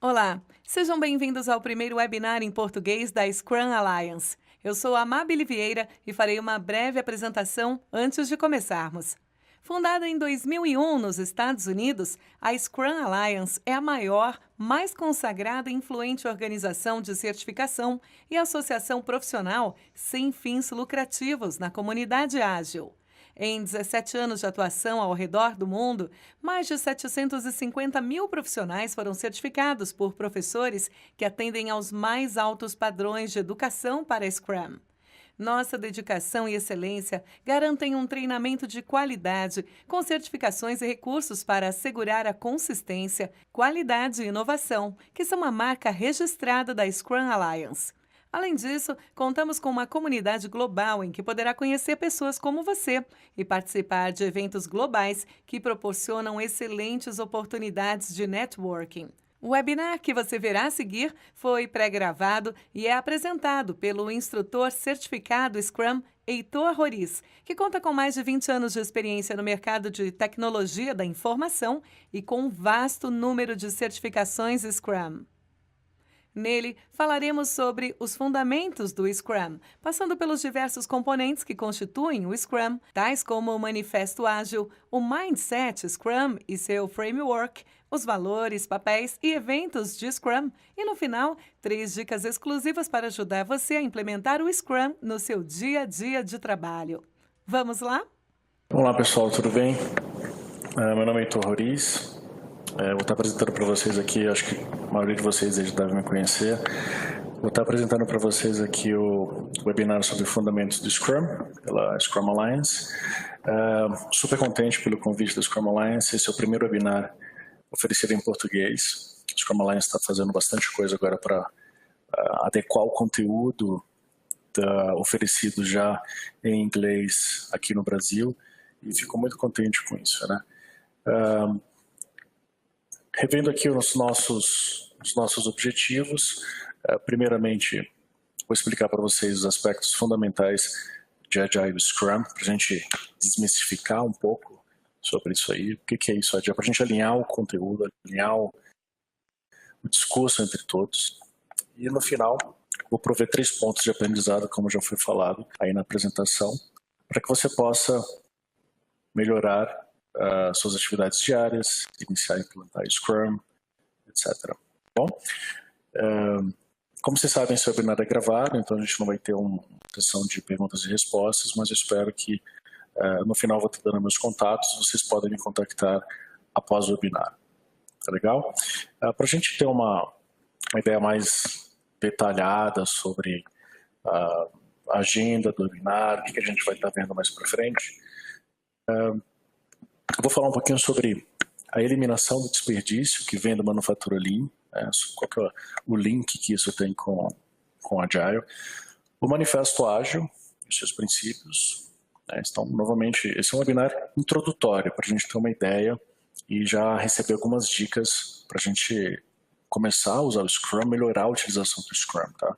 Olá, sejam bem-vindos ao primeiro webinar em português da Scrum Alliance. Eu sou a Amabile Vieira e farei uma breve apresentação antes de começarmos. Fundada em 2001 nos Estados Unidos, a Scrum Alliance é a maior, mais consagrada e influente organização de certificação e associação profissional sem fins lucrativos na comunidade ágil. Em 17 anos de atuação ao redor do mundo, mais de 750 mil profissionais foram certificados por professores que atendem aos mais altos padrões de educação para Scrum. Nossa dedicação e excelência garantem um treinamento de qualidade, com certificações e recursos para assegurar a consistência, qualidade e inovação, que são a marca registrada da Scrum Alliance. Além disso, contamos com uma comunidade global em que poderá conhecer pessoas como você e participar de eventos globais que proporcionam excelentes oportunidades de networking. O webinar que você verá a seguir foi pré-gravado e é apresentado pelo instrutor certificado Scrum Heitor Roriz, que conta com mais de 20 anos de experiência no mercado de tecnologia da informação e com um vasto número de certificações Scrum. Nele, falaremos sobre os fundamentos do Scrum, passando pelos diversos componentes que constituem o Scrum, tais como o Manifesto Ágil, o Mindset Scrum e seu Framework, os valores, papéis e eventos de Scrum e, no final, 3 dicas exclusivas para ajudar você a implementar o Scrum no seu dia a dia de trabalho. Vamos lá? Olá pessoal, tudo bem? Meu nome é Heitor Roriz. Vou estar apresentando para vocês aqui, acho que a maioria de vocês já devem me conhecer. Vou estar apresentando para vocês aqui o webinar sobre fundamentos do Scrum, pela Scrum Alliance. Super contente pelo convite da Scrum Alliance. Esse é o primeiro webinar oferecido em português. A Scrum Alliance está fazendo bastante coisa agora para adequar o conteúdo oferecido já em inglês aqui no Brasil, e fico muito contente com isso, né? Revendo aqui os nossos objetivos, primeiramente vou explicar para vocês os aspectos fundamentais de Agile Scrum, para a gente desmistificar um pouco sobre isso aí, o que é isso Agile, para a gente alinhar o conteúdo, alinhar o discurso entre todos. E no final, vou prover 3 pontos de aprendizado, como já foi falado aí na apresentação, para que você possa melhorar suas atividades diárias, iniciar e implantar Scrum, etc. Bom, como vocês sabem, esse webinar é gravado, então a gente não vai ter uma sessão de perguntas e respostas, mas eu espero que no final vou estar dando meus contatos, vocês podem me contactar após o webinar. Tá legal? Para a gente ter uma ideia mais detalhada sobre a agenda do webinar, o que a gente vai estar vendo mais para frente, eu vou falar um pouquinho sobre a eliminação do desperdício que vem da manufatura Lean, qual que é o link que isso tem com Agile, o Manifesto Ágil e seus princípios. Então, novamente, esse é um webinar introdutório para a gente ter uma ideia e já receber algumas dicas para a gente começar a usar o Scrum, melhorar a utilização do Scrum. Tá?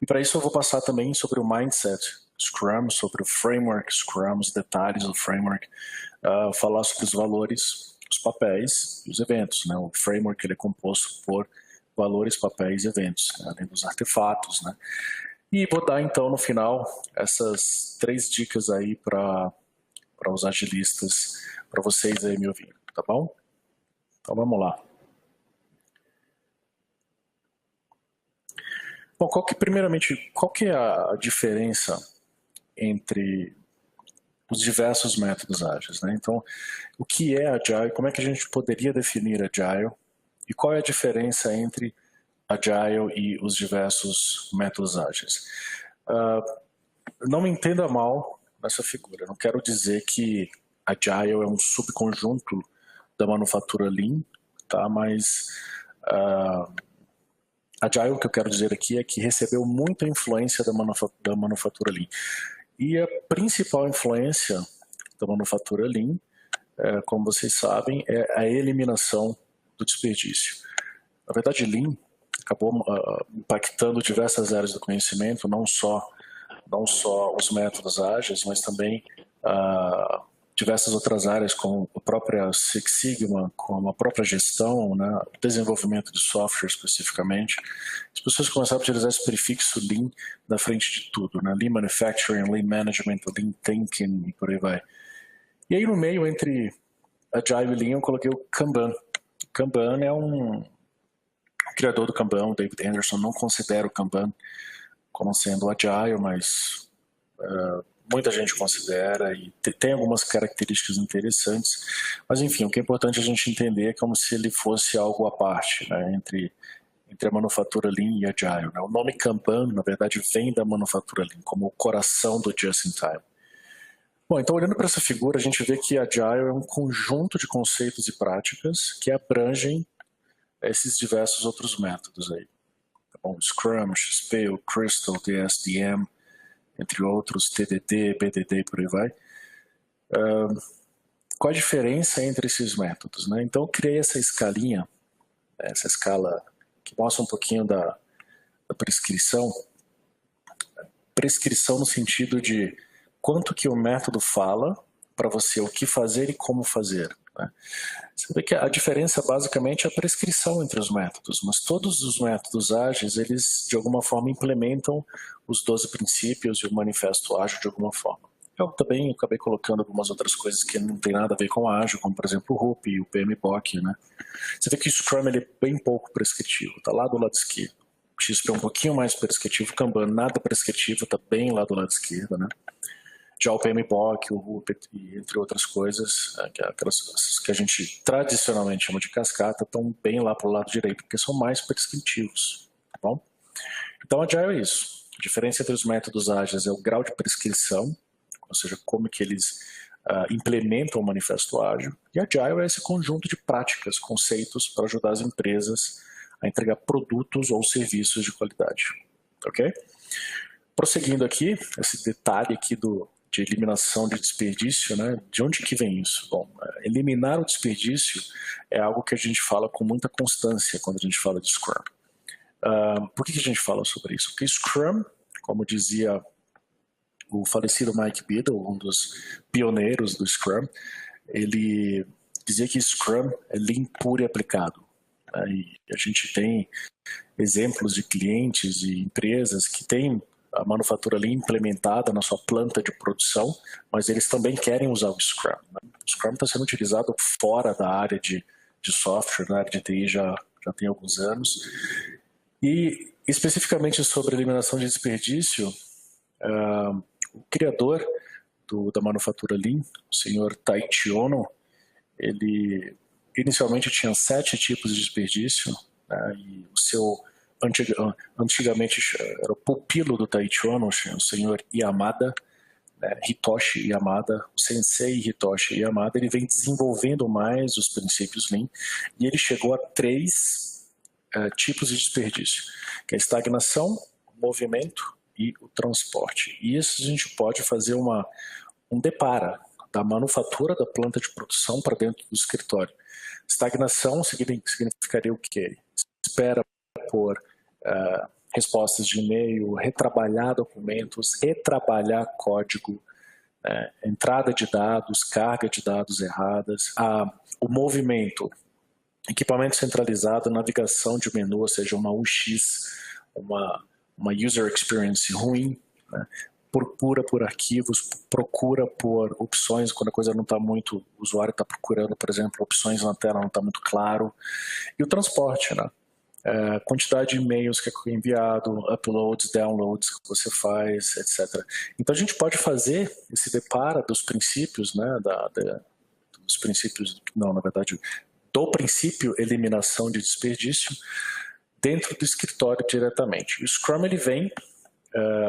E para isso eu vou passar também sobre o Mindset Scrum, sobre o Framework Scrum, os detalhes do Framework, falar sobre os valores, os papéis e os eventos. Né? O Framework ele é composto por valores, papéis e eventos, né? Além dos artefatos. Né? E vou dar então no final essas 3 dicas aí para os agilistas, para vocês aí me ouvirem, tá bom? Então vamos lá. Bom, primeiramente, qual que é a diferença entre os diversos métodos ágeis, né? Então, o que é Agile, como é que a gente poderia definir Agile e qual é a diferença entre Agile e os diversos métodos ágeis? Não me entenda mal nessa figura, não quero dizer que Agile é um subconjunto da manufatura Lean, tá? Mas Agile, o que eu quero dizer aqui é que recebeu muita influência da manufatura Lean. E a principal influência da manufatura Lean, como vocês sabem, é a eliminação do desperdício. Na verdade, Lean acabou impactando diversas áreas do conhecimento, não só os métodos ágeis, mas também diversas outras áreas, como a própria Six Sigma, como a própria gestão, né, o desenvolvimento de software especificamente, as pessoas começaram a utilizar esse prefixo Lean na frente de tudo, né? Lean Manufacturing, Lean Management, Lean Thinking e por aí vai. E aí no meio, entre Agile e Lean, eu coloquei o Kanban. O Kanban é o criador do Kanban, o David Anderson, não considera o Kanban como sendo Agile, mas muita gente considera e tem algumas características interessantes, mas enfim, o que é importante a gente entender é como se ele fosse algo à parte, né, entre a manufatura Lean e Agile, né? O nome Kanban, na verdade, vem da manufatura Lean, como o coração do Just-in-Time. Bom, então olhando para essa figura, a gente vê que Agile é um conjunto de conceitos e práticas que abrangem esses diversos outros métodos aí. Tá bom? Scrum, XP, o Crystal, DSDM, entre outros, TDD, BDD e por aí vai. Qual a diferença entre esses métodos, né? Então eu criei essa escalinha, essa escala que mostra um pouquinho da prescrição. Prescrição no sentido de quanto que o método fala para você o que fazer e como fazer, né? Você vê que a diferença basicamente é a prescrição entre os métodos, mas todos os métodos ágeis, eles de alguma forma implementam os 12 princípios e o manifesto ágil de alguma forma. Eu também acabei colocando algumas outras coisas que não tem nada a ver com ágil, como por exemplo o RUP e o PMBOK, né? Você vê que o Scrum ele é bem pouco prescritivo, está lá do lado esquerdo. O XP é um pouquinho mais prescritivo, o Kanban nada prescritivo, está bem lá do lado esquerdo, né? Já o PMBOK, o RUP, entre outras coisas, aquelas que a gente tradicionalmente chama de cascata, estão bem lá para o lado direito, porque são mais prescritivos, tá bom? Então, Agile é isso. A diferença entre os métodos ágeis é o grau de prescrição, ou seja, como que eles implementam o manifesto ágil, e Agile é esse conjunto de práticas, conceitos para ajudar as empresas a entregar produtos ou serviços de qualidade, ok? Prosseguindo aqui, esse detalhe aqui de eliminação de desperdício, né? De onde que vem isso? Bom, eliminar o desperdício é algo que a gente fala com muita constância quando a gente fala de Scrum. Por que a gente fala sobre isso? Porque Scrum, como dizia o falecido Mike Biddle, um dos pioneiros do Scrum, ele dizia que Scrum é Lean puro e aplicado. Né? E a gente tem exemplos de clientes e empresas que têm a manufatura Lean implementada na sua planta de produção, mas eles também querem usar o Scrum. Né? O Scrum está sendo utilizado fora da área de software, na área de TI já tem alguns anos. E especificamente sobre eliminação de desperdício, o criador da manufatura Lean, o senhor Taiichi Ohno, ele inicialmente tinha 7 tipos de desperdício, né, e o seu antigamente era o pupilo do Taiichi Ohno, o senhor Yamada, né, Hitoshi Yamada, o sensei Hitoshi Yamada, ele vem desenvolvendo mais os princípios Lean e ele chegou a 3 tipos de desperdício, que é a estagnação, o movimento e o transporte. E isso a gente pode fazer um depara da manufatura da planta de produção para dentro do escritório. Estagnação significaria o quê? Espera por respostas de e-mail, retrabalhar documentos, retrabalhar código, entrada de dados, carga de dados erradas, o movimento, equipamento centralizado, navegação de menu, ou seja, uma UX, uma user experience ruim, né? Procura por arquivos, procura por opções quando a coisa não está muito, o usuário está procurando, por exemplo, opções na tela não está muito claro. E o transporte, né? Quantidade de e-mails que é enviado, uploads, downloads que você faz, etc. Então a gente pode fazer esse deparo dos princípios, né? Dos princípios, não, na verdade, do princípio eliminação de desperdício dentro do escritório diretamente. O Scrum ele vem,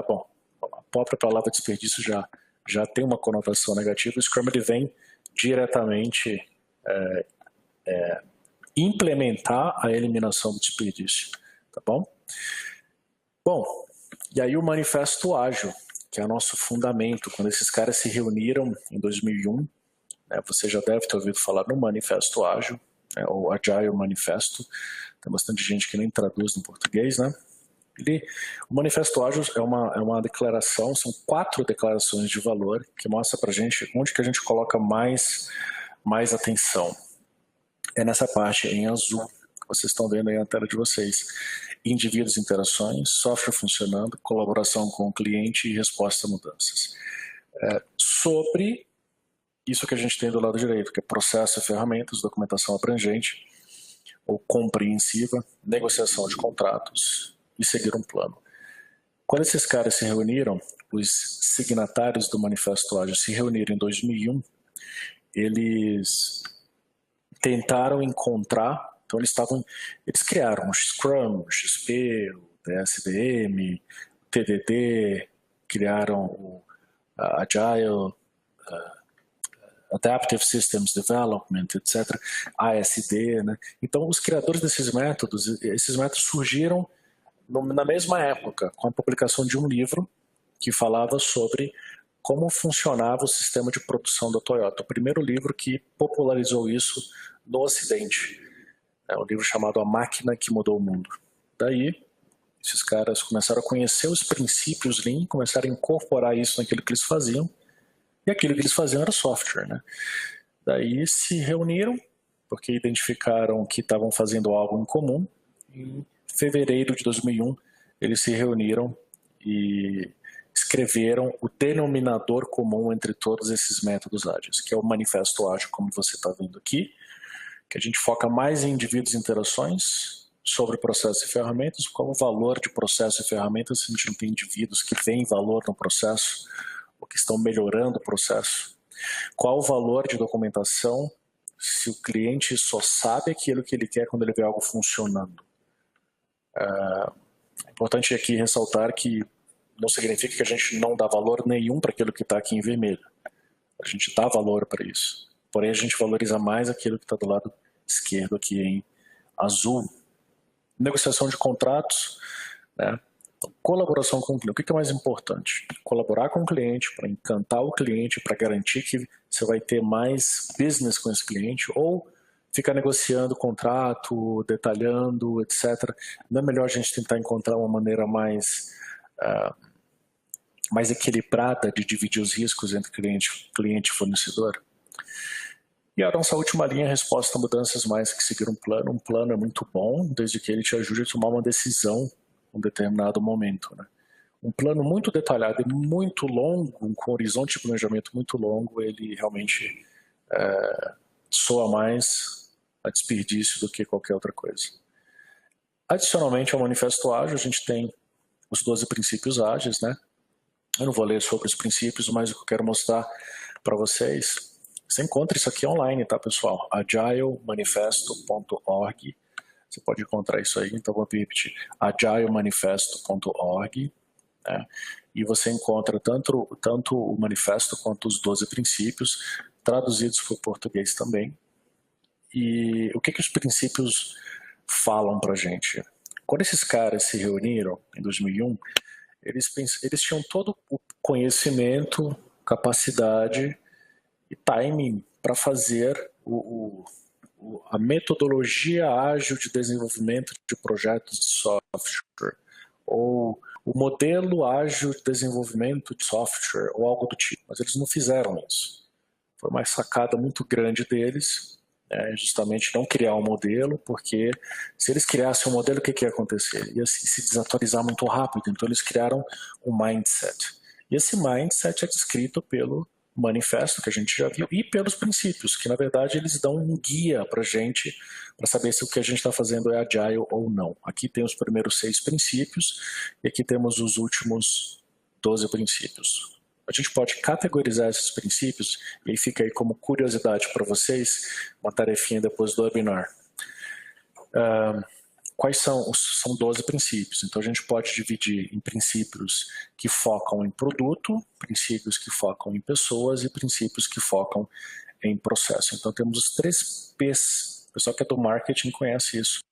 bom, a própria palavra desperdício já tem uma conotação negativa. O Scrum ele vem diretamente implementar a eliminação do desperdício, tá bom? Bom, e aí o manifesto ágil, que é o nosso fundamento, quando esses caras se reuniram em 2001, né, você já deve ter ouvido falar no manifesto ágil, né, ou Agile Manifesto, tem bastante gente que nem traduz no português, né? O Manifesto Ágil é uma declaração, são 4 declarações de valor que mostra para a gente onde que a gente coloca mais atenção. É nessa parte em azul, que vocês estão vendo aí na tela de vocês. Indivíduos e interações, software funcionando, colaboração com o cliente e resposta a mudanças. Sobre isso que a gente tem do lado direito, que é processo e ferramentas, documentação abrangente ou compreensiva, negociação de contratos e seguir um plano. Quando esses caras se reuniram, os signatários do Manifesto Ágil se reuniram em 2001, eles tentaram encontrar, então eles criaram o Scrum, o XP, o DSDM, o TDD, criaram o Agile, Adaptive Systems Development, etc., ASD, né? Então, os criadores desses métodos, esses métodos surgiram na mesma época, com a publicação de um livro que falava sobre como funcionava o sistema de produção da Toyota. O primeiro livro que popularizou isso no Ocidente. É um livro chamado A Máquina que Mudou o Mundo. Daí, esses caras começaram a conhecer os princípios Lean, começaram a incorporar isso naquilo que eles faziam, e aquilo que eles faziam era software, né? Daí se reuniram, porque identificaram que estavam fazendo algo em comum. Em fevereiro de 2001, eles se reuniram e escreveram o denominador comum entre todos esses métodos ágeis, que é o Manifesto Ágil, como você está vendo aqui, que a gente foca mais em indivíduos e interações, sobre processos e ferramentas, qual o valor de processo e ferramentas se a gente não tem indivíduos que veem valor no processo, ou que estão melhorando o processo. Qual o valor de documentação se o cliente só sabe aquilo que ele quer quando ele vê algo funcionando. É importante aqui ressaltar que não significa que a gente não dá valor nenhum para aquilo que está aqui em vermelho. A gente dá valor para isso. Porém, a gente valoriza mais aquilo que está do lado esquerdo aqui em azul. Negociação de contratos, né? Colaboração com o cliente. O que é mais importante? Colaborar com o cliente para encantar o cliente, para garantir que você vai ter mais business com esse cliente, ou ficar negociando o contrato, detalhando, etc. Não é melhor a gente tentar encontrar uma maneira mais equilibrada de dividir os riscos entre cliente e fornecedor? E a nossa última linha é resposta a mudanças mais que seguir um plano. Um plano é muito bom, desde que ele te ajude a tomar uma decisão em um determinado momento, né? Um plano muito detalhado e muito longo, com horizonte de planejamento muito longo, ele realmente soa mais a desperdício do que qualquer outra coisa. Adicionalmente ao Manifesto Ágil, a gente tem os 12 princípios ágeis, né? Eu não vou ler sobre os princípios, mas o que eu quero mostrar para vocês, você encontra isso aqui online, tá, pessoal? agilemanifesto.org. Você pode encontrar isso aí, então vou repetir, agilemanifesto.org, né? E você encontra tanto o manifesto quanto os 12 princípios, traduzidos para o português também. E o que os princípios falam para a gente? Quando esses caras se reuniram em 2001, eles tinham todo o conhecimento, capacidade e timing para fazer a metodologia ágil de desenvolvimento de projetos de software, ou o modelo ágil de desenvolvimento de software, ou algo do tipo. Mas eles não fizeram isso. Foi uma sacada muito grande deles, justamente não criar um modelo, porque se eles criassem um modelo, o que ia acontecer? Ia se desatualizar muito rápido. Então eles criaram um mindset. E esse mindset é descrito pelo manifesto, que a gente já viu, e pelos princípios, que na verdade eles dão um guia para a gente, para saber se o que a gente está fazendo é agile ou não. Aqui tem os primeiros 6 princípios, e aqui temos os últimos 12 princípios. A gente pode categorizar esses princípios, e aí fica aí como curiosidade para vocês, uma tarefinha depois do webinar. Quais são 12 princípios, então a gente pode dividir em princípios que focam em produto, princípios que focam em pessoas e princípios que focam em processo. Então temos os 3 P's, o pessoal que é do marketing conhece isso,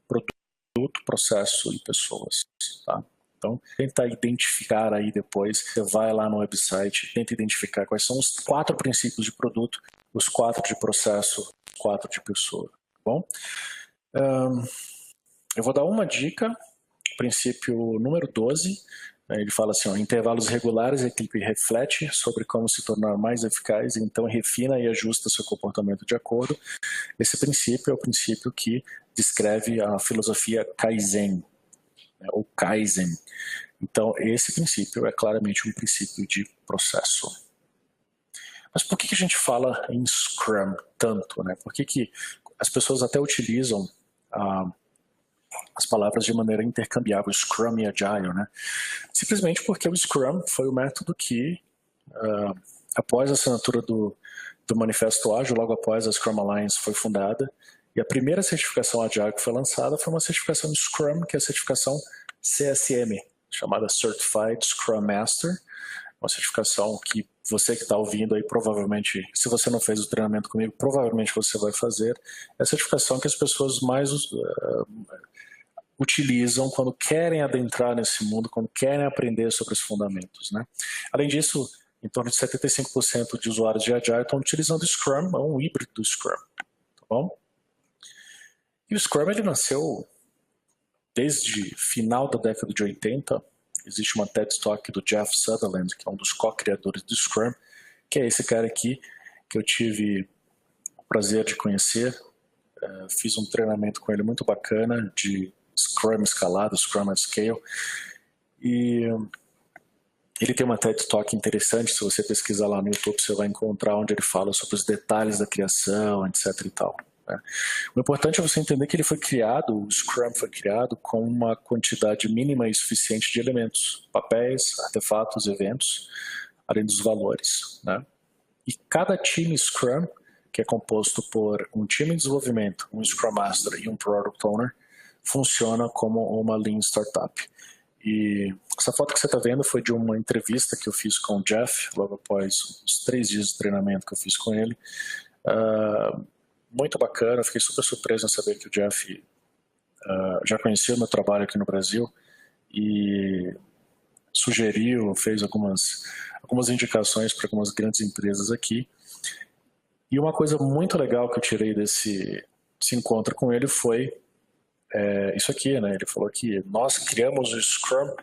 produto, processo e pessoas, tá? Então tenta identificar aí depois, você vai lá no website, tenta identificar quais são os 4 princípios de produto, os 4 de processo, os 4 de pessoa, tá bom? Eu vou dar uma dica princípio número 12, ele fala assim, ó, intervalos regulares, a equipe reflete sobre como se tornar mais eficaz, então refina e ajusta seu comportamento de acordo. Esse princípio é o princípio que descreve a filosofia Kaizen, né, ou Kaizen. Então, esse princípio é claramente um princípio de processo. Mas por que a gente fala em Scrum tanto, né? Por que as pessoas até utilizam as palavras de maneira intercambiável, Scrum e Agile, né? Simplesmente porque o Scrum foi o método que, após a assinatura do Manifesto Ágil, logo após a Scrum Alliance foi fundada, e a primeira certificação Agile que foi lançada foi uma certificação Scrum, que é a certificação CSM, chamada Certified Scrum Master, uma certificação que você que está ouvindo aí, provavelmente, se você não fez o treinamento comigo, provavelmente você vai fazer. É a certificação que as pessoas mais utilizam quando querem adentrar nesse mundo, quando querem aprender sobre os fundamentos, né? Além disso, em torno de 75% de usuários de Agile estão utilizando o Scrum, ou um híbrido do Scrum, tá bom? E o Scrum, ele nasceu desde final da década de 80, existe uma TED Talk do Jeff Sutherland, que é um dos co-criadores do Scrum, que é esse cara aqui, que eu tive o prazer de conhecer. Fiz um treinamento com ele muito bacana de Scrum escalado, Scrum at Scale. E ele tem uma TED Talk interessante, se você pesquisar lá no YouTube, você vai encontrar onde ele fala sobre os detalhes da criação, etc e tal. O importante é você entender que ele foi criado, o Scrum foi criado com uma quantidade mínima e suficiente de elementos, papéis, artefatos, eventos, além dos valores, né? E cada time Scrum, que é composto por um time de desenvolvimento, um Scrum Master e um Product Owner, funciona como uma Lean Startup. E essa foto que você está vendo foi de uma entrevista que eu fiz com o Jeff, logo após os 3 dias de treinamento que eu fiz com ele. Muito bacana, fiquei super surpreso em saber que o Jeff já conhecia o meu trabalho aqui no Brasil e sugeriu, fez algumas indicações para algumas grandes empresas aqui. E uma coisa muito legal que eu tirei desse encontro com ele foi isso aqui, né? Ele falou que nós criamos o Scrum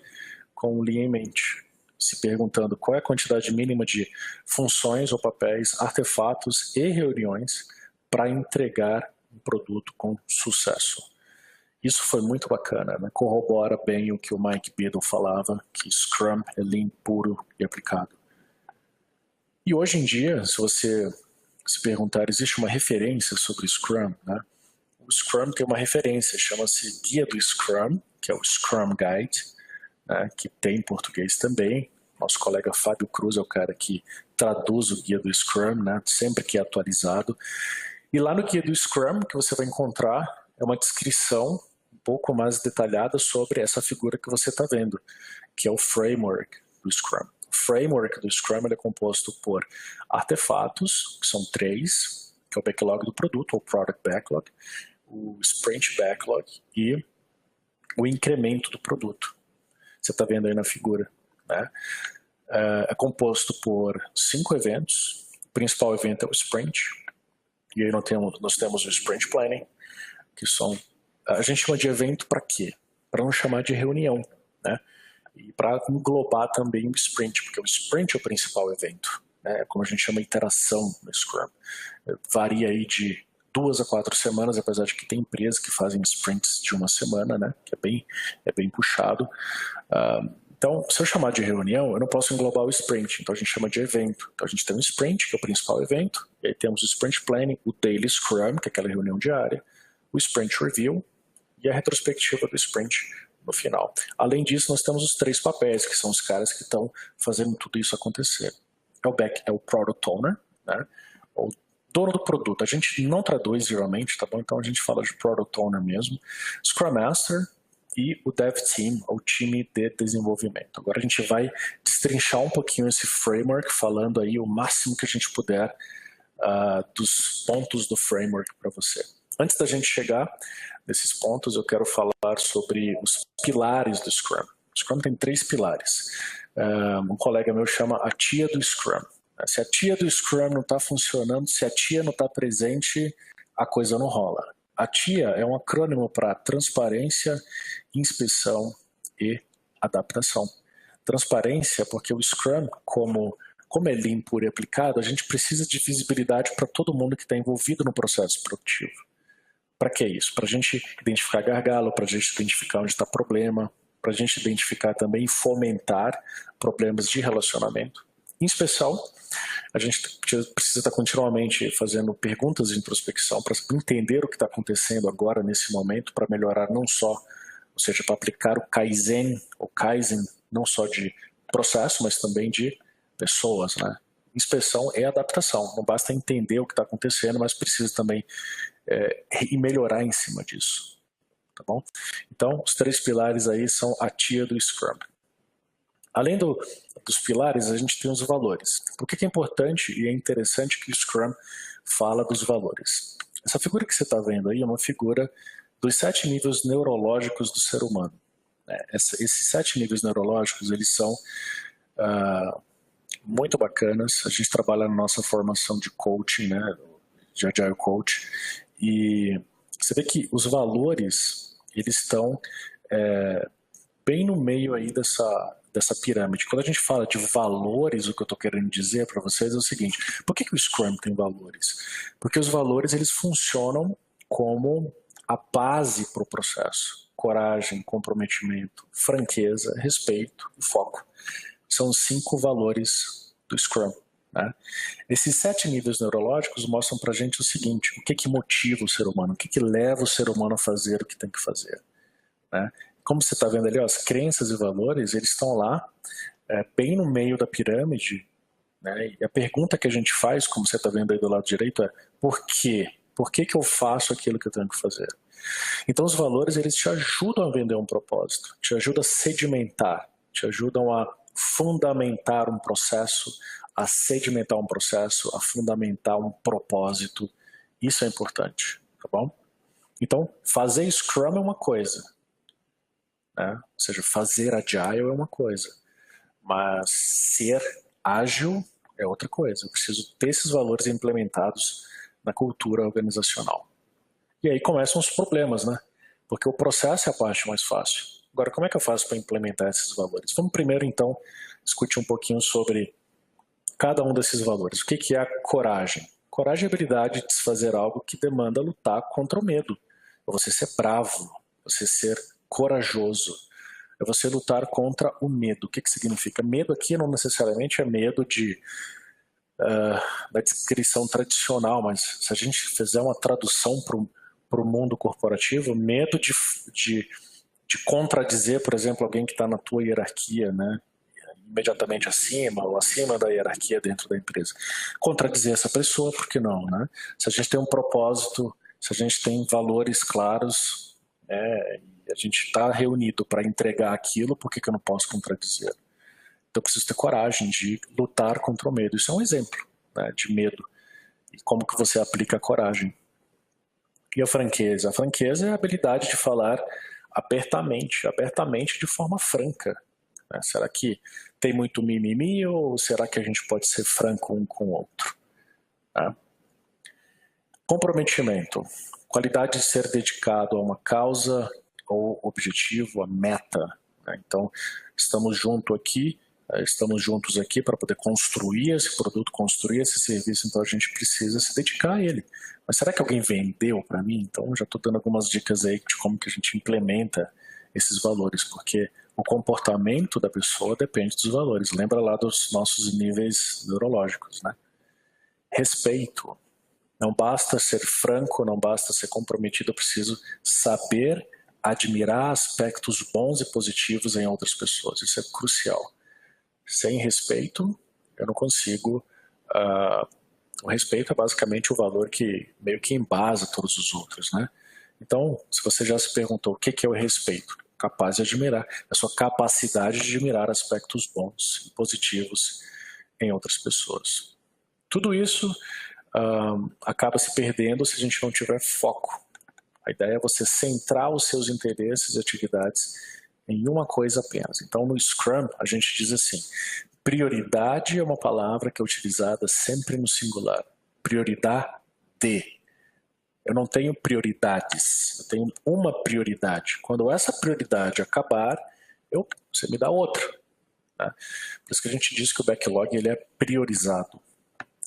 com o Lean em mente, se perguntando qual é a quantidade mínima de funções ou papéis, artefatos e reuniões para entregar um produto com sucesso. Isso foi muito bacana, né? Corrobora bem o que o Mike Biddle falava, que Scrum é Lean puro e aplicado. E hoje em dia, se você se perguntar, existe uma referência sobre Scrum, né? O Scrum tem uma referência, chama-se Guia do Scrum, que é o Scrum Guide, né? Que tem em português também. Nosso colega Fábio Cruz é o cara que traduz o Guia do Scrum, né? Sempre que é atualizado. E lá no Guia do Scrum, que você vai encontrar é uma descrição um pouco mais detalhada sobre essa figura que você está vendo, que é o framework do Scrum. O framework do Scrum ele é composto por artefatos, que são 3, que é o backlog do produto, ou Product Backlog, o Sprint Backlog e o incremento do produto. Você está vendo aí na figura, né? É composto por 5 eventos. O principal evento é o Sprint. E aí nós temos o Sprint Planning, que a gente chama de evento para quê? Para não chamar de reunião, né? E para englobar também o Sprint, porque o Sprint é o principal evento, né? Como a gente chama interação no Scrum. Varia aí de 2 a 4 semanas, apesar de que tem empresas que fazem sprints de 1 semana, né? Que é bem puxado. Então, se eu chamar de reunião, eu não posso englobar o sprint, então a gente chama de evento. Então a gente tem o sprint, que é o principal evento, e aí temos o sprint planning, o daily scrum, que é aquela reunião diária, o sprint review e a retrospectiva do sprint no final. Além disso, nós temos os 3 papéis, que são os caras que estão fazendo tudo isso acontecer. É o Product Owner, né? O dono do produto. A gente não traduz geralmente, tá bom? Então a gente fala de Product Owner mesmo. Scrum Master e o Dev Team, ou time de desenvolvimento. Agora a gente vai destrinchar um pouquinho esse framework, falando aí o máximo que a gente puder dos pontos do framework para você. Antes da gente chegar nesses pontos, eu quero falar sobre os pilares do Scrum. O Scrum tem 3 pilares. Um colega meu chama a tia do Scrum. Se a tia do Scrum não está funcionando, se a tia não está presente, a coisa não rola. A TIA é um acrônimo para transparência, inspeção e adaptação. Transparência, porque o Scrum, como é Lean puro e aplicado, a gente precisa de visibilidade para todo mundo que está envolvido no processo produtivo. Para que isso? Para a gente identificar gargalo, para a gente identificar onde está problema, para a gente identificar também e fomentar problemas de relacionamento. Em especial, a gente precisa estar continuamente fazendo perguntas de introspecção para entender o que está acontecendo agora, nesse momento, para melhorar não só, ou seja, para aplicar o Kaizen, não só de processo, mas também de pessoas, né? Inspeção é adaptação, não basta entender o que está acontecendo, mas precisa também melhorar em cima disso, tá bom? Então, os 3 pilares aí são a tia do Scrum. Além dos pilares, a gente tem os valores. Por que é importante e é interessante que o Scrum fala dos valores? Essa figura que você está vendo aí é uma figura dos 7 níveis neurológicos do ser humano. Esses 7 níveis neurológicos, eles são muito bacanas. A gente trabalha na nossa formação de coaching, né, de Agile Coach, e você vê que os valores, eles estão bem no meio aí dessa pirâmide. Quando a gente fala de valores, o que eu estou querendo dizer para vocês é o seguinte: por que o Scrum tem valores? Porque os valores, eles funcionam como a base para o processo. Coragem, comprometimento, franqueza, respeito e foco. São os 5 valores do Scrum, né? Esses 7 níveis neurológicos mostram para a gente o seguinte: o que motiva o ser humano, o que leva o ser humano a fazer o que tem que fazer, né? Como você está vendo ali, ó, as crenças e valores, eles estão lá, bem no meio da pirâmide, né? E a pergunta que a gente faz, como você está vendo aí do lado direito, é: por quê? Por que eu faço aquilo que eu tenho que fazer? Então os valores, eles te ajudam a vender um propósito, te ajudam a sedimentar, te ajudam a fundamentar um processo, a sedimentar um processo, a fundamentar um propósito. Isso é importante, tá bom? Então, fazer Scrum é uma coisa, né? Ou seja, fazer Agile é uma coisa, mas ser ágil é outra coisa. Eu preciso ter esses valores implementados na cultura organizacional. E aí começam os problemas, né? Porque o processo é a parte mais fácil. Agora, como é que eu faço para implementar esses valores? Vamos primeiro, então, discutir um pouquinho sobre cada um desses valores. O que é a coragem? Coragem é a habilidade de fazer algo que demanda lutar contra o medo. É você ser bravo, você ser corajoso. É você lutar contra o medo. O que significa? Medo aqui não necessariamente é medo da descrição tradicional, mas se a gente fizer uma tradução para o mundo corporativo, medo de contradizer, por exemplo, alguém que está na tua hierarquia, né, imediatamente acima ou acima da hierarquia dentro da empresa. Contradizer essa pessoa, por que não, né? Se a gente tem um propósito, se a gente tem valores claros, e a gente está reunido para entregar aquilo, por que eu não posso contradizer? Então eu preciso ter coragem de lutar contra o medo. Isso é um exemplo, né, de medo. E como que você aplica a coragem. E a franqueza? A franqueza é a habilidade de falar abertamente de forma franca. Né? Será que tem muito mimimi ou será que a gente pode ser franco um com o outro? Né? Comprometimento. Qualidade de ser dedicado a uma causa ou objetivo, a meta. Né? Então, estamos juntos aqui para poder construir esse produto, construir esse serviço, então a gente precisa se dedicar a ele. Mas será que alguém vendeu para mim? Então eu já estou dando algumas dicas aí de como que a gente implementa esses valores, porque o comportamento da pessoa depende dos valores. Lembra lá dos nossos níveis neurológicos, né? Respeito. Não basta ser franco, não basta ser comprometido, eu preciso saber admirar aspectos bons e positivos em outras pessoas. Isso é crucial. Sem respeito, eu não consigo. O respeito é basicamente o valor que meio que embasa todos os outros, né? Então, se você já se perguntou o que é o respeito, capaz de admirar, a sua capacidade de admirar aspectos bons e positivos em outras pessoas. Tudo isso acaba se perdendo se a gente não tiver foco. A ideia é você centrar os seus interesses e atividades em uma coisa apenas. Então, no Scrum, a gente diz assim: prioridade é uma palavra que é utilizada sempre no singular. Prioridade. Eu não tenho prioridades, eu tenho uma prioridade. Quando essa prioridade acabar, você me dá outro. Né? Por isso que a gente diz que o backlog ele é priorizado.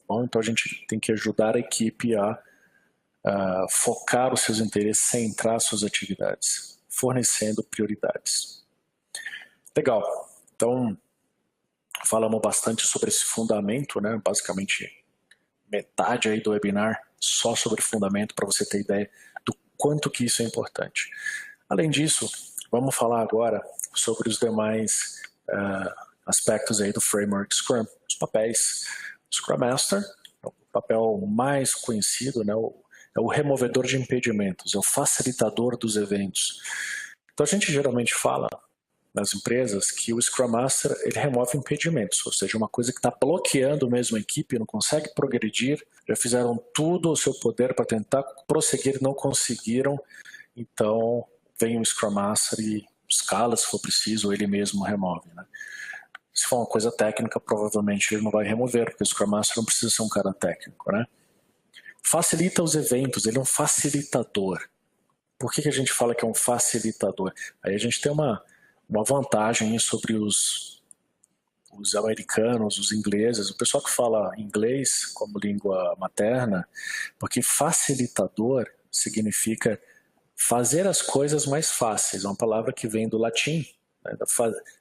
Bom, então a gente tem que ajudar a equipe a focar os seus interesses, centrar suas atividades, fornecendo prioridades. Legal. Então, falamos bastante sobre esse fundamento, né? Basicamente, metade aí do webinar só sobre fundamento, para você ter ideia do quanto que isso é importante. Além disso, vamos falar agora sobre os demais aspectos aí do Framework Scrum. Os papéis. O Scrum Master, o papel mais conhecido, né? É o removedor de impedimentos, é o facilitador dos eventos. Então a gente geralmente fala nas empresas que o Scrum Master ele remove impedimentos, ou seja, uma coisa que está bloqueando mesmo a equipe, não consegue progredir, já fizeram tudo ao seu poder para tentar prosseguir, não conseguiram, então vem o Scrum Master e escala se for preciso, ou ele mesmo remove. Né? Se for uma coisa técnica, provavelmente ele não vai remover, porque o Scrum Master não precisa ser um cara técnico, né? Facilita os eventos, ele é um facilitador. Por que a gente fala que é um facilitador? Aí a gente tem uma vantagem sobre os americanos, os ingleses, o pessoal que fala inglês como língua materna, porque facilitador significa fazer as coisas mais fáceis, é uma palavra que vem do latim, né?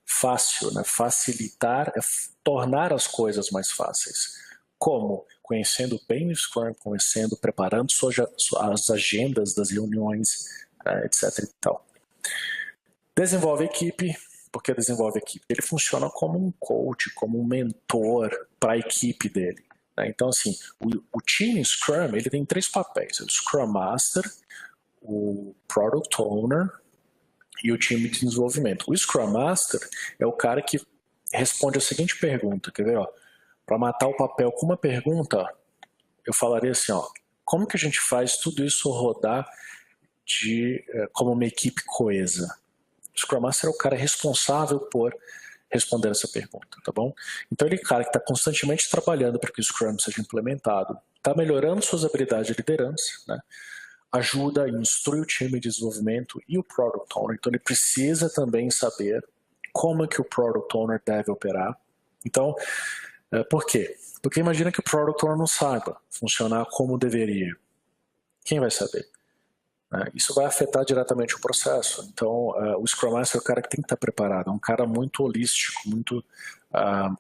Fácil, né? Facilitar é tornar as coisas mais fáceis. Como? Conhecendo bem o Scrum, preparando as agendas das reuniões, etc. e tal. Desenvolve equipe. Por que desenvolve equipe? Ele funciona como um coach, como um mentor para a equipe dele. Né? Então, assim, o time Scrum ele tem 3 papéis. O Scrum Master, o Product Owner e o time de desenvolvimento. O Scrum Master é o cara que responde a seguinte pergunta, quer ver, ó? Para matar o papel com uma pergunta, eu falaria assim, ó, como que a gente faz tudo isso rodar como uma equipe coesa? O Scrum Master é o cara responsável por responder essa pergunta, tá bom? Então ele é o cara que está constantemente trabalhando para que o Scrum seja implementado, está melhorando suas habilidades de liderança, né? Ajuda e instrui o time de desenvolvimento e o Product Owner. Então ele precisa também saber como é que o Product Owner deve operar. Então, por quê? Porque imagina que o Product Owner não saiba funcionar como deveria. Quem vai saber? Isso vai afetar diretamente o processo. Então, o Scrum Master é o cara que tem que estar preparado. É um cara muito holístico,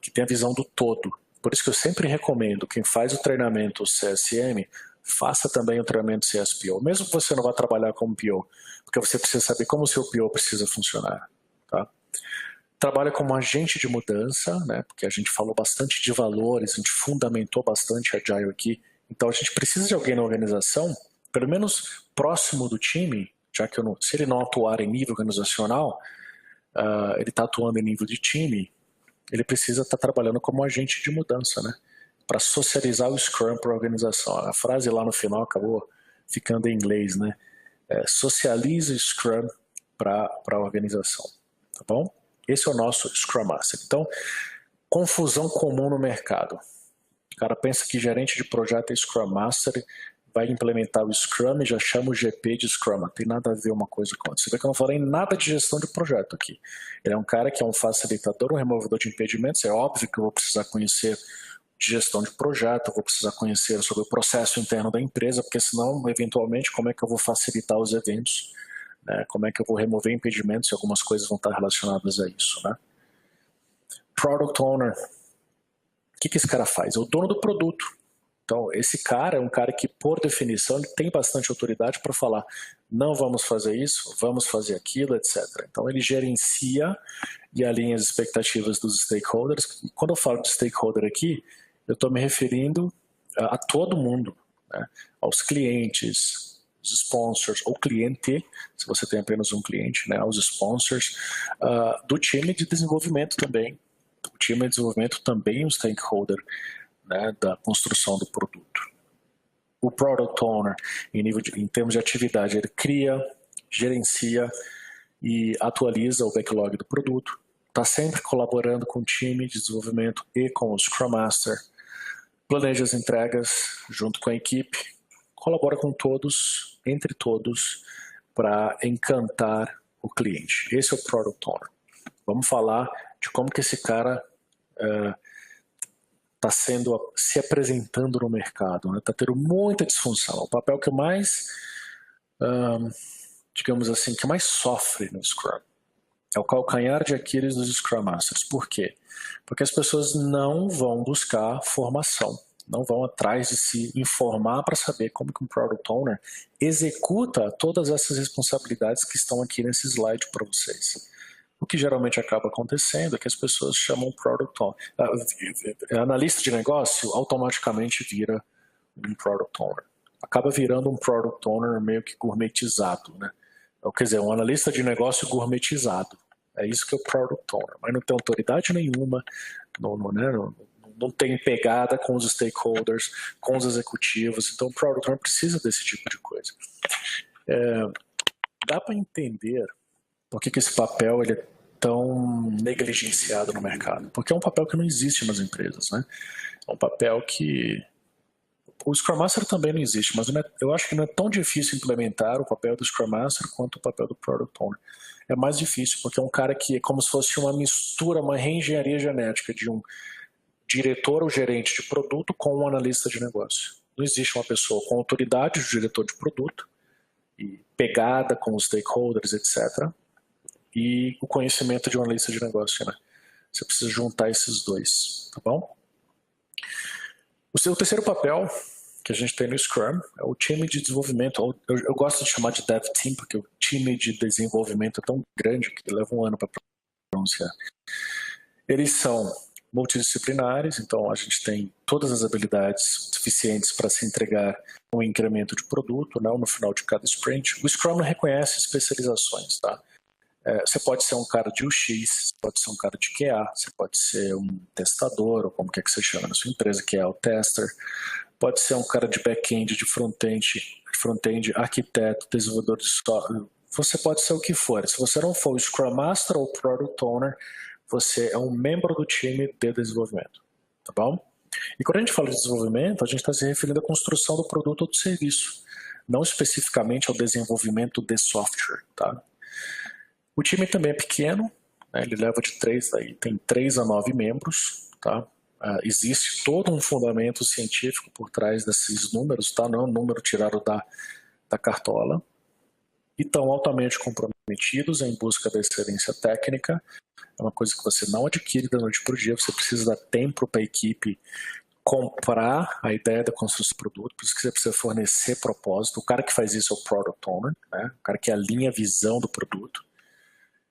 que tem a visão do todo. Por isso que eu sempre recomendo, quem faz o treinamento CSM, faça também o treinamento CSPO. Mesmo que você não vá trabalhar como PO, porque você precisa saber como o seu PO precisa funcionar. Tá? Trabalha como agente de mudança, né? Porque a gente falou bastante de valores, a gente fundamentou bastante a Agile aqui. Então a gente precisa de alguém na organização, pelo menos próximo do time, já que se ele não atuar em nível organizacional, ele está atuando em nível de time, ele precisa estar trabalhando como agente de mudança, né? Para socializar o Scrum para a organização. A frase lá no final acabou ficando em inglês, né? Socialize o Scrum para a organização, tá bom? Esse é o nosso Scrum Master. Então, confusão comum no mercado. O cara pensa que gerente de projeto é Scrum Master, vai implementar o Scrum e já chama o GP de Scrum. Não tem nada a ver uma coisa com outra. Você vê que eu não falei nada de gestão de projeto aqui. Ele é um cara que é um facilitador, um removedor de impedimentos. É óbvio que eu vou precisar conhecer de gestão de projeto, eu vou precisar conhecer sobre o processo interno da empresa, porque senão, eventualmente, como é que eu vou facilitar os eventos? Como é que eu vou remover impedimentos e algumas coisas vão estar relacionadas a isso, né? Product Owner. O que esse cara faz? É o dono do produto. Então, esse cara é um cara que, por definição, ele tem bastante autoridade para falar não vamos fazer isso, vamos fazer aquilo, etc. Então, ele gerencia e alinha as expectativas dos stakeholders. E quando eu falo de stakeholder aqui, eu estou me referindo a todo mundo, né? Aos clientes, os sponsors, ou cliente, se você tem apenas um cliente, né? Aos sponsors, do time de desenvolvimento também. O time de desenvolvimento também é um stakeholder, né, da construção do produto. O Product Owner, em termos de atividade, ele cria, gerencia e atualiza o backlog do produto. Está sempre colaborando com o time de desenvolvimento e com o Scrum Master. Planeja as entregas junto com a equipe. Colabora com todos, entre todos, para encantar o cliente. Esse é o Product Owner. Vamos falar de como que esse cara está se apresentando no mercado, né? Está tendo muita disfunção. O papel que mais, digamos assim, que mais sofre no Scrum é o calcanhar de Aquiles dos Scrum Masters. Por quê? Porque as pessoas não vão buscar formação, não vão atrás de se informar para saber como que um Product Owner executa todas essas responsabilidades que estão aqui nesse slide para vocês. O que geralmente acaba acontecendo é que as pessoas chamam Product Owner. Analista de negócio automaticamente vira um Product Owner. Acaba virando um Product Owner meio que gourmetizado, né? Quer dizer, um analista de negócio gourmetizado. É isso que é o Product Owner. Mas não tem autoridade nenhuma, não tem pegada com os stakeholders, com os executivos. Então o Product Owner precisa desse tipo de coisa. Dá para entender por que esse papel ele é tão negligenciado no mercado. Porque é um papel que não existe nas empresas, né? É um papel que... O Scrum Master também não existe, mas eu acho que não é tão difícil implementar o papel do Scrum Master quanto o papel do Product Owner. É mais difícil, porque é um cara que é como se fosse uma mistura, uma reengenharia genética de um diretor ou gerente de produto com um analista de negócio. Não existe uma pessoa com autoridade de diretor de produto, e pegada com os stakeholders, etc., e o conhecimento de um analista de negócio, né? Você precisa juntar esses dois, tá bom? O terceiro papel que a gente tem no Scrum é o time de desenvolvimento. Eu gosto de chamar de Dev Team, porque o time de desenvolvimento é tão grande que leva um ano para pronunciar. Eles são multidisciplinares, então a gente tem todas as habilidades suficientes para se entregar um incremento de produto, né, no final de cada sprint. O Scrum não reconhece especializações, tá? Você pode ser um cara de UX, você pode ser um cara de QA, você pode ser um testador, ou como que você chama na sua empresa, que é o tester. Pode ser um cara de back-end, de front-end, arquiteto, desenvolvedor de software. Você pode ser o que for. Se você não for o Scrum Master ou Product Owner, você é um membro do time de desenvolvimento, tá bom? E quando a gente fala de desenvolvimento, a gente está se referindo à construção do produto ou do serviço, não especificamente ao desenvolvimento de software, tá? O time também é pequeno, né? Ele leva de 3 a 9 membros, tá? Existe todo um fundamento científico por trás desses números, tá? Não é um número tirado da cartola. E estão altamente comprometidos em busca da excelência técnica. É uma coisa que você não adquire da noite para o dia, você precisa dar tempo para a equipe comprar a ideia da construção do produto, por isso que você precisa fornecer propósito. O cara que faz isso é o Product Owner, né? O cara que alinha a visão do produto.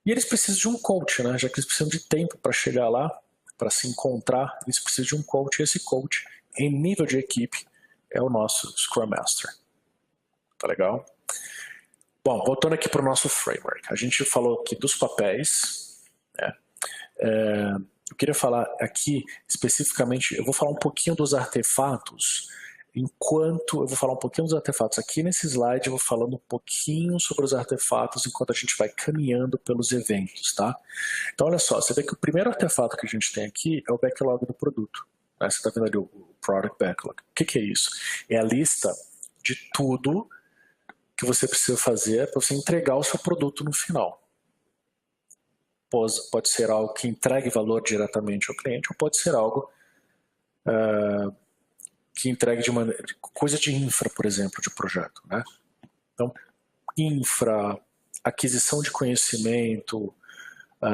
E eles precisam de um coach, né? Já que eles precisam de tempo para chegar lá, para se encontrar, eles precisam de um coach, e esse coach, em nível de equipe, é o nosso Scrum Master. Tá legal? Bom, voltando aqui para o nosso framework. A gente falou aqui dos papéis, né? Eu queria falar aqui, especificamente, eu vou falar um pouquinho dos artefatos, eu vou falar um pouquinho dos artefatos aqui nesse slide, eu vou falando um pouquinho sobre os artefatos enquanto a gente vai caminhando pelos eventos, tá? Então, olha só, você vê que o primeiro artefato que a gente tem aqui é o backlog do produto. Né? Você está vendo ali o Product Backlog. O que é isso? É a lista de tudo que você precisa fazer para você entregar o seu produto no final. Pode ser algo que entregue valor diretamente ao cliente, ou pode ser algo que entregue coisa de infra, por exemplo, de projeto, né? Então, infra, aquisição de conhecimento,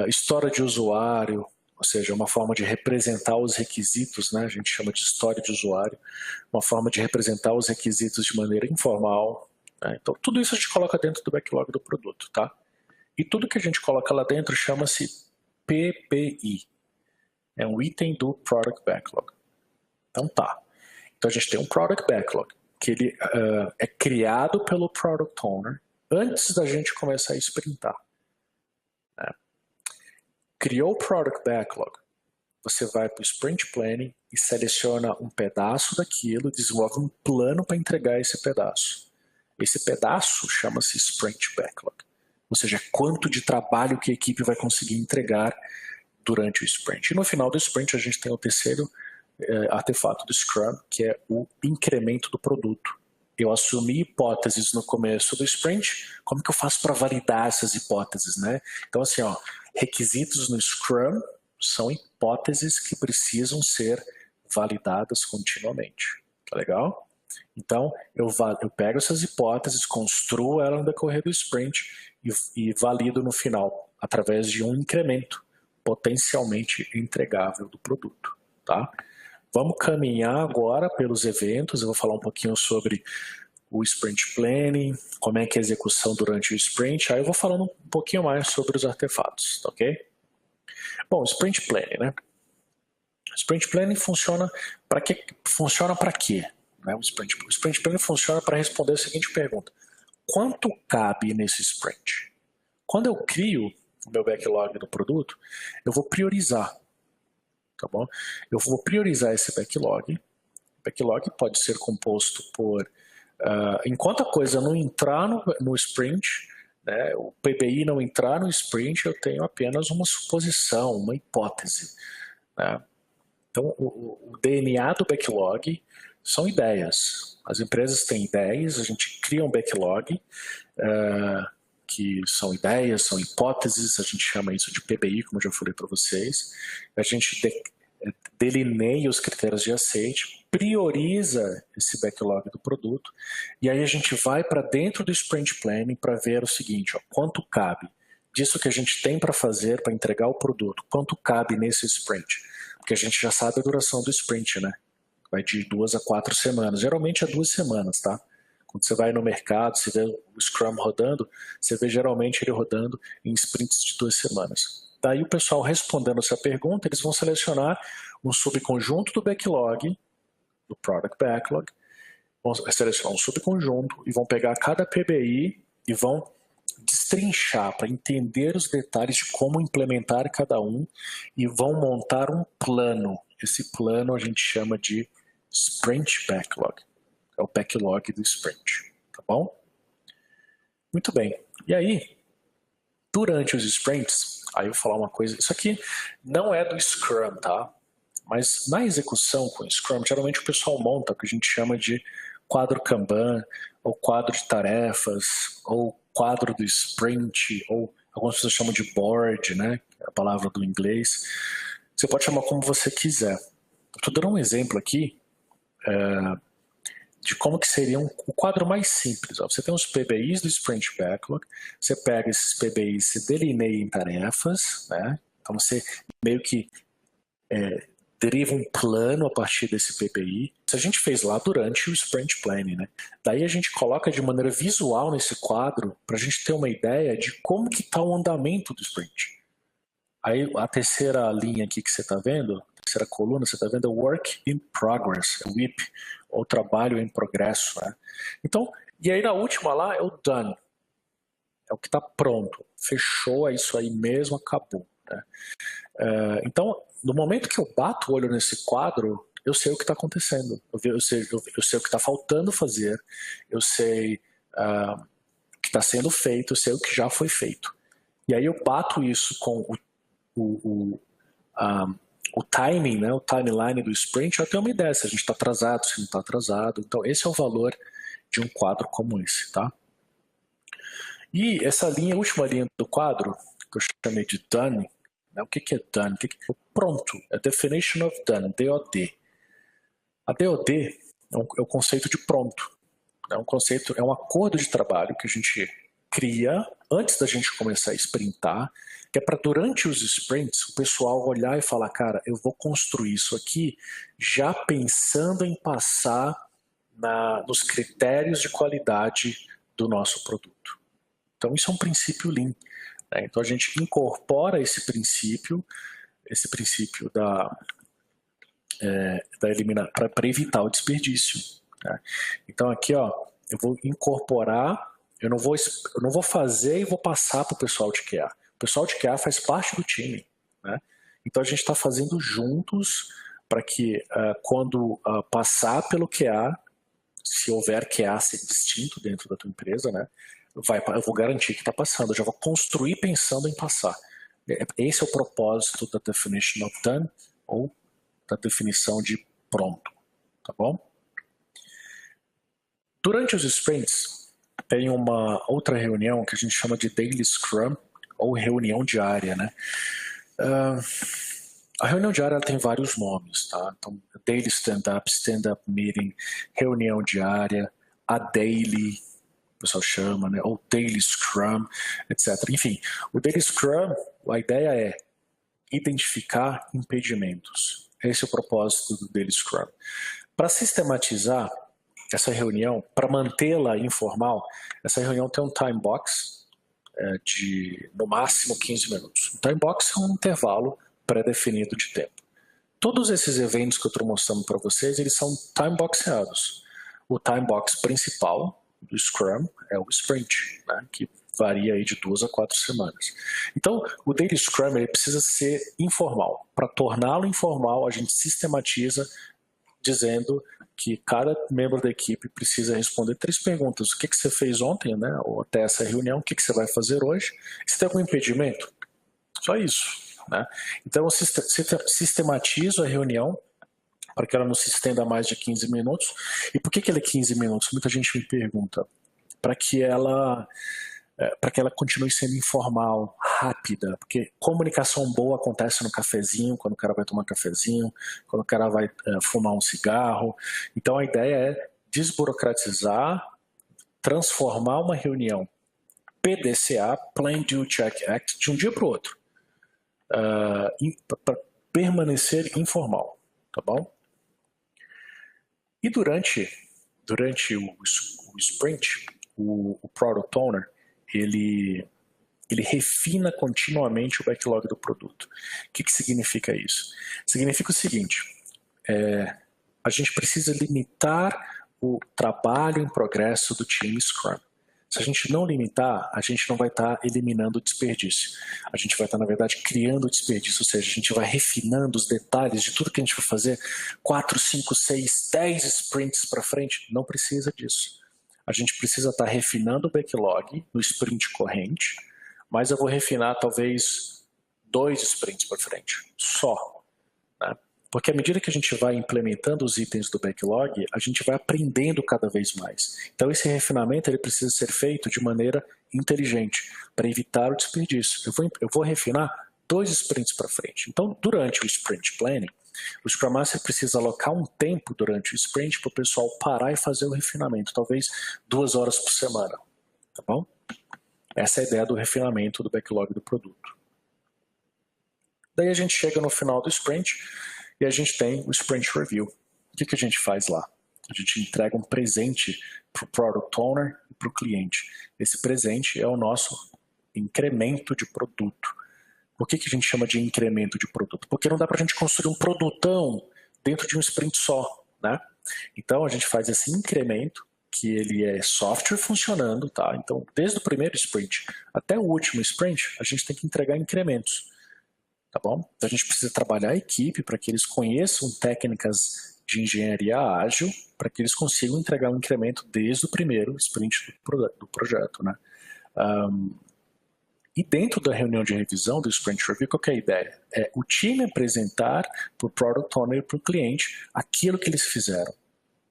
história de usuário, ou seja, uma forma de representar os requisitos, né? A gente chama de história de usuário, uma forma de representar os requisitos de maneira informal, né? Então, tudo isso a gente coloca dentro do backlog do produto, tá? E tudo que a gente coloca lá dentro chama-se PPI. É um item do Product Backlog. Então tá. Então a gente tem um Product Backlog, que ele é criado pelo Product Owner antes da gente começar a sprintar. Né? Criou o Product Backlog, você vai para o Sprint Planning e seleciona um pedaço daquilo, desenvolve um plano para entregar esse pedaço. Esse pedaço chama-se Sprint Backlog. Ou seja, quanto de trabalho que a equipe vai conseguir entregar durante o sprint. E no final do sprint a gente tem o terceiro artefato do Scrum, que é o incremento do produto. eu assumi hipóteses no começo do sprint, como que eu faço para validar essas hipóteses, né? Então, assim, ó, requisitos no Scrum são hipóteses que precisam ser validadas continuamente, tá legal? Então, eu pego essas hipóteses, construo elas no decorrer do sprint e valido no final, através de um incremento potencialmente entregável do produto, tá? Vamos caminhar agora pelos eventos, eu vou falar um pouquinho sobre o Sprint Planning, como é que é a execução durante o Sprint, aí eu vou falando um pouquinho mais sobre os artefatos, tá ok? Bom, Sprint Planning, né? Sprint Planning funciona para quê? Funciona para quê? Né? O Sprint Planning funciona para responder a seguinte pergunta: quanto cabe nesse sprint? Quando eu crio o meu backlog do produto, eu vou priorizar, tá bom? Eu vou priorizar esse backlog. O backlog pode ser composto por, enquanto a coisa não entrar no sprint, né, o PBI não entrar no sprint, eu tenho apenas uma suposição, uma hipótese, né? Então, o DNA do backlog são ideias. As empresas têm ideias, a gente cria um backlog, que são ideias, são hipóteses, a gente chama isso de PBI, como eu já falei para vocês. A gente delineia os critérios de aceite, prioriza esse backlog do produto, e aí a gente vai para dentro do Sprint Planning para ver o seguinte, ó, quanto cabe disso que a gente tem para fazer, para entregar o produto, quanto cabe nesse sprint. Porque a gente já sabe a duração do sprint, né? Vai de 2 a 4 semanas. Geralmente é 2 semanas, tá? Quando você vai no mercado, você vê o Scrum rodando, você vê geralmente ele rodando em sprints de 2 semanas. Daí o pessoal respondendo essa pergunta, eles vão selecionar um subconjunto do backlog, do Product Backlog, vão selecionar um subconjunto e vão pegar cada PBI e vão destrinchar para entender os detalhes de como implementar cada um e vão montar um plano. Esse plano a gente chama de Sprint Backlog. É o backlog do sprint, tá bom? Muito bem. E aí, durante os sprints, aí eu vou falar uma coisa, isso aqui não é do Scrum, tá? Mas na execução com o Scrum, geralmente o pessoal monta o que a gente chama de quadro Kanban, ou quadro de tarefas, ou quadro do sprint, ou algumas pessoas chamam de board, né? É a palavra do inglês. Você pode chamar como você quiser. Estou dando um exemplo aqui de como que seria o quadro mais simples. Ó. Você tem os PBIs do Sprint Backlog, você pega esses PBIs, você delineia em tarefas, né? Então você meio que deriva um plano a partir desse PBI. Isso a gente fez lá durante o Sprint Planning, né? Daí a gente coloca de maneira visual nesse quadro para a gente ter uma ideia de como que está o andamento do sprint. Aí a terceira linha aqui que você está vendo, a terceira coluna, você está vendo é Work in Progress, o WIP, ou Trabalho em Progresso, né? Então, e aí na última lá é o Done, é o que está pronto, fechou, é isso aí mesmo, acabou, né? Então, no momento que eu bato o olho nesse quadro, eu sei o que está acontecendo, eu sei o que está faltando fazer, eu sei o que está sendo feito, eu sei o que já foi feito. E aí eu bato isso com o timing, né, o timeline do sprint, eu tenho uma ideia se a gente está atrasado, se não está atrasado. Então, esse é o valor de um quadro como esse, tá? E essa linha, a última linha do quadro, que eu chamei de done, né, o que é done? O pronto, é Definition of Done, DOD. A DOD é o conceito de pronto. É um acordo de trabalho que a gente cria antes da gente começar a sprintar, que é para durante os sprints o pessoal olhar e falar, cara, eu vou construir isso aqui já pensando em passar nos critérios de qualidade do nosso produto. Então isso é um princípio Lean, né? Então a gente incorpora esse princípio para evitar o desperdício, né? Então aqui, ó, eu vou incorporar. Eu não vou fazer e vou passar para o pessoal de QA. O pessoal de QA faz parte do time, né? Então a gente está fazendo juntos para que quando passar pelo QA, se houver QA distinto dentro da tua empresa, né, eu vou garantir que está passando. Eu já vou construir pensando em passar. Esse é o propósito da Definition of Done, ou da definição de pronto, tá bom? Durante os sprints, tem uma outra reunião que a gente chama de Daily Scrum, ou reunião diária, né? A reunião diária ela tem vários nomes, tá? Então, Daily Stand-Up Meeting, reunião diária, a Daily, o pessoal chama, né? Ou Daily Scrum, etc. Enfim, o Daily Scrum, a ideia é identificar impedimentos. Esse é o propósito do Daily Scrum. Para sistematizar essa reunião, para mantê-la informal, essa reunião tem um time box de, no máximo, 15 minutos. O time box é um intervalo pré-definido de tempo. Todos esses eventos que eu estou mostrando para vocês, eles são time boxeados. O time box principal do Scrum é o sprint, né, que varia aí de 2 a 4 semanas. Então, o Daily Scrum ele precisa ser informal. Para torná-lo informal, a gente sistematiza dizendo que cada membro da equipe precisa responder 3 perguntas. O que você fez ontem, né, ou até essa reunião, o que você vai fazer hoje? Se tem algum impedimento? Só isso. Né? Então, eu sistematizo a reunião para que ela não se estenda a mais de 15 minutos. E por que ela é 15 minutos? Muita gente me pergunta. Para que ela continue sendo informal, rápida, porque comunicação boa acontece no cafezinho, quando o cara vai tomar um cafezinho, quando o cara vai fumar um cigarro. Então a ideia é desburocratizar, transformar uma reunião PDCA, Plan, Do, Check, Act, de um dia para o outro, para permanecer informal, tá bom? E durante o sprint, o Product Owner, ele refina continuamente o backlog do produto. O que significa isso? Significa o seguinte, a gente precisa limitar o trabalho em progresso do time Scrum. Se a gente não limitar, a gente não vai estar eliminando o desperdício. A gente vai estar, na verdade, criando desperdício, ou seja, a gente vai refinando os detalhes de tudo que a gente vai fazer 4, 5, 6, 10 sprints para frente. Não precisa disso. A gente precisa estar refinando o backlog no sprint corrente, mas eu vou refinar talvez 2 sprints para frente, só. Né? Porque à medida que a gente vai implementando os itens do backlog, a gente vai aprendendo cada vez mais. Então esse refinamento ele precisa ser feito de maneira inteligente, para evitar o desperdício. Eu vou refinar 2 sprints para frente. Então durante o sprint planning, o Scrum Master precisa alocar um tempo durante o sprint para o pessoal parar e fazer o refinamento, talvez 2 horas por semana. Tá bom? Essa é a ideia do refinamento do backlog do produto. Daí a gente chega no final do sprint e a gente tem o Sprint Review. O que a gente faz lá? A gente entrega um presente para o Product Owner e para o cliente. Esse presente é o nosso incremento de produto. Por que a gente chama de incremento de produto? Porque não dá para a gente construir um produtão dentro de um sprint só. Né? Então a gente faz esse incremento, que ele é software funcionando. Tá? Então desde o primeiro sprint até o último sprint, a gente tem que entregar incrementos. Tá bom? Então a gente precisa trabalhar a equipe para que eles conheçam técnicas de engenharia ágil, para que eles consigam entregar um incremento desde o primeiro sprint do projeto. Né? E dentro da reunião de revisão do Sprint Review, qual que é a ideia? É o time apresentar para o Product Owner e para o cliente aquilo que eles fizeram.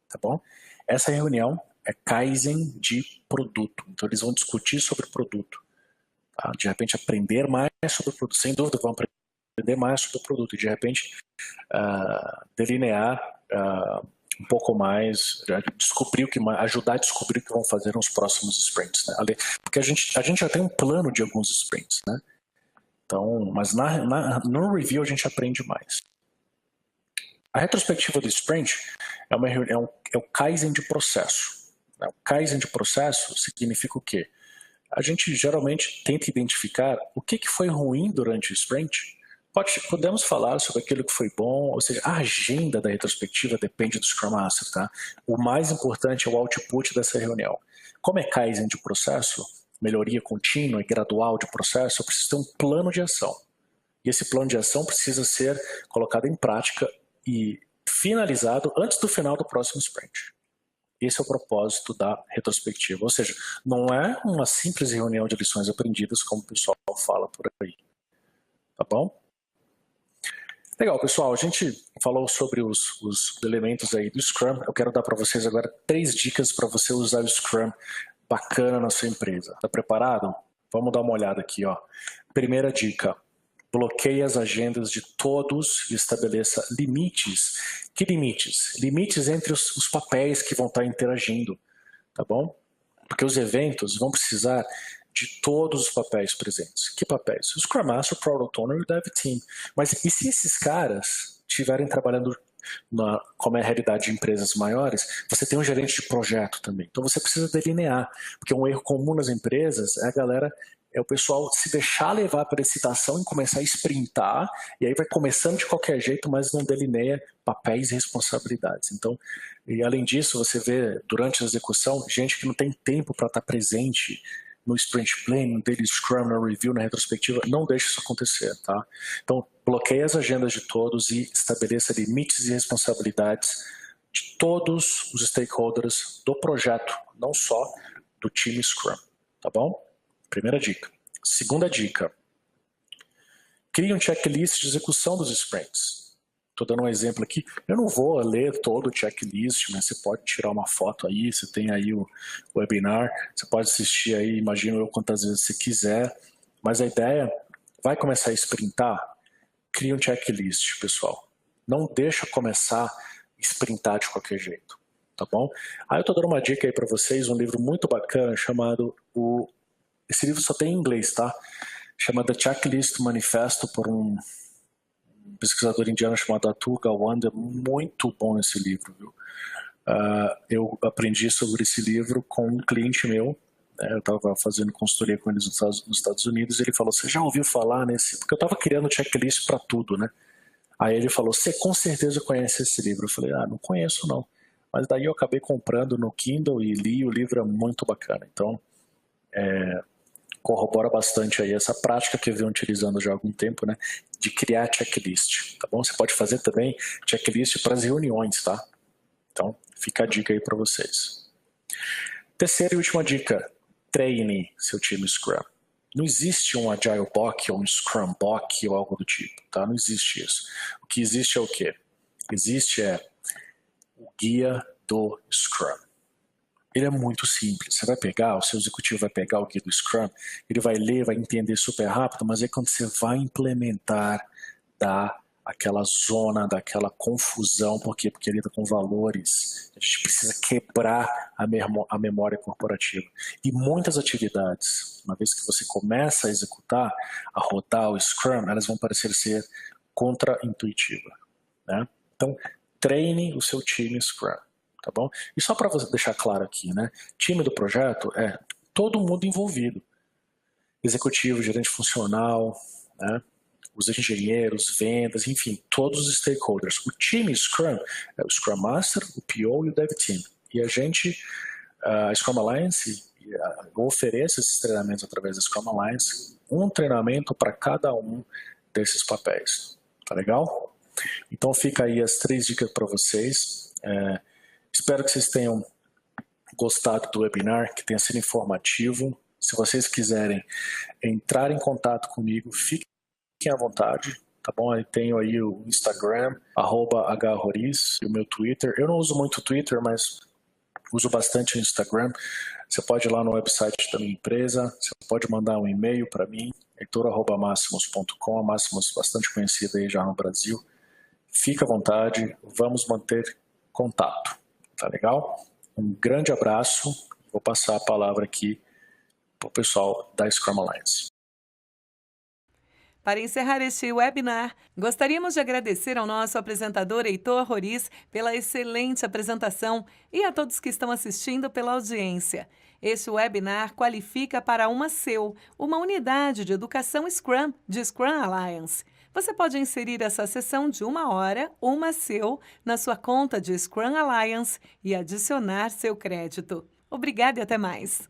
Tá bom? Essa reunião é Kaizen de produto. Então eles vão discutir sobre o produto. Tá? De repente aprender mais sobre o produto. Sem dúvida vão aprender mais sobre o produto e de repente delinear um pouco mais, descobrir o que ajudar a descobrir o que vão fazer nos próximos sprints, né? Porque a gente já tem um plano de alguns sprints, né? Então, mas no review a gente aprende mais. A retrospectiva do sprint é o Kaizen de processo. Né? O Kaizen de processo significa o quê? A gente geralmente tenta identificar o que foi ruim durante o sprint. Podemos falar sobre aquilo que foi bom, ou seja, a agenda da retrospectiva depende do Scrum Master, tá? O mais importante é o output dessa reunião. Como é Kaizen de processo, melhoria contínua e gradual de processo, eu preciso ter um plano de ação. E esse plano de ação precisa ser colocado em prática e finalizado antes do final do próximo sprint. Esse é o propósito da retrospectiva. Ou seja, não é uma simples reunião de lições aprendidas, como o pessoal fala por aí. Tá bom? Legal, pessoal, a gente falou sobre os elementos aí do Scrum. Eu quero dar para vocês agora 3 dicas para você usar o Scrum bacana na sua empresa. Tá preparado? Vamos dar uma olhada aqui, ó. Primeira dica: bloqueie as agendas de todos e estabeleça limites. Que limites? Limites entre os papéis que vão estar interagindo, tá bom? Porque os eventos vão precisar de todos os papéis presentes. Que papéis? O Scrum Master, o Product Owner e o Dev Team. Mas e se esses caras estiverem trabalhando como é a realidade de empresas maiores, você tem um gerente de projeto também. Então você precisa delinear, porque um erro comum nas empresas é o pessoal se deixar levar pela excitação e começar a sprintar, e aí vai começando de qualquer jeito, mas não delineia papéis e responsabilidades. Então, e além disso, você vê durante a execução gente que não tem tempo para estar presente no sprint planning, no daily scrum, na review, na retrospectiva. Não deixe isso acontecer, tá? Então, bloqueie as agendas de todos e estabeleça limites e responsabilidades de todos os stakeholders do projeto, não só do time Scrum, tá bom? Primeira dica. Segunda dica: crie um checklist de execução dos sprints. Estou dando um exemplo aqui. Eu não vou ler todo o checklist, mas você pode tirar uma foto aí, você tem aí o webinar, você pode assistir aí, imagino eu, quantas vezes você quiser. Mas a ideia, vai começar a sprintar? Cria um checklist, pessoal. Não deixa começar a sprintar de qualquer jeito, tá bom? Aí eu estou dando uma dica aí para vocês, um livro muito bacana chamado Esse livro só tem em inglês, tá? Chama The Checklist Manifesto, por um pesquisador indiano chamado Atul Gawande. Muito bom esse livro, viu? Eu aprendi sobre esse livro com um cliente meu, né? Eu estava fazendo consultoria com eles nos Estados Unidos, e ele falou: você já ouviu falar nesse? Porque eu estava criando checklist para tudo, né? Aí ele falou: você com certeza conhece esse livro. Eu falei: não conheço não. Mas daí eu acabei comprando no Kindle e li. O livro é muito bacana. Então, corrobora bastante aí essa prática que eu venho utilizando já há algum tempo, né, de criar checklist, tá bom? Você pode fazer também checklist para as reuniões, tá? Então, fica a dica aí para vocês. Terceira e última dica: treine seu time Scrum. Não existe um Agile Book ou um Scrum Book ou algo do tipo, tá? Não existe isso. O que existe é o quê? Existe o guia do Scrum. Ele é muito simples. Você vai pegar, o seu executivo vai pegar o guia do Scrum, ele vai ler, vai entender super rápido, mas aí quando você vai implementar, dá aquela zona, daquela confusão. Por quê? Porque ele lida com valores. A gente precisa quebrar a memória corporativa. E muitas atividades, uma vez que você começa a executar, a rodar o Scrum, elas vão parecer ser contra-intuitivas, né? Então, treine o seu time Scrum. Tá bom? E só para deixar claro aqui, né? Time do projeto é todo mundo envolvido. Executivo, gerente funcional, né? Os engenheiros, vendas, enfim, todos os stakeholders. O time Scrum é o Scrum Master, o PO e o Dev Team. E a gente, a Scrum Alliance, oferece esses treinamentos através da Scrum Alliance, um treinamento para cada um desses papéis. Tá legal? Então fica aí as 3 dicas para vocês. Espero que vocês tenham gostado do webinar, que tenha sido informativo. Se vocês quiserem entrar em contato comigo, fiquem à vontade, tá bom? Eu tenho aí o Instagram, @hroriz, e o meu Twitter. Eu não uso muito o Twitter, mas uso bastante o Instagram. Você pode ir lá no website da minha empresa, você pode mandar um e-mail para mim, heitor@massimos.com, a Massimos bastante conhecida aí já no Brasil. Fica à vontade, vamos manter contato. Tá legal? Um grande abraço. Vou passar a palavra aqui para o pessoal da Scrum Alliance. Para encerrar este webinar, gostaríamos de agradecer ao nosso apresentador Heitor Roriz pela excelente apresentação e a todos que estão assistindo pela audiência. Este webinar qualifica para uma SEU, uma unidade de educação Scrum de Scrum Alliance. Você pode inserir essa sessão de 1 hora, uma SEU, na sua conta de Scrum Alliance e adicionar seu crédito. Obrigada e até mais!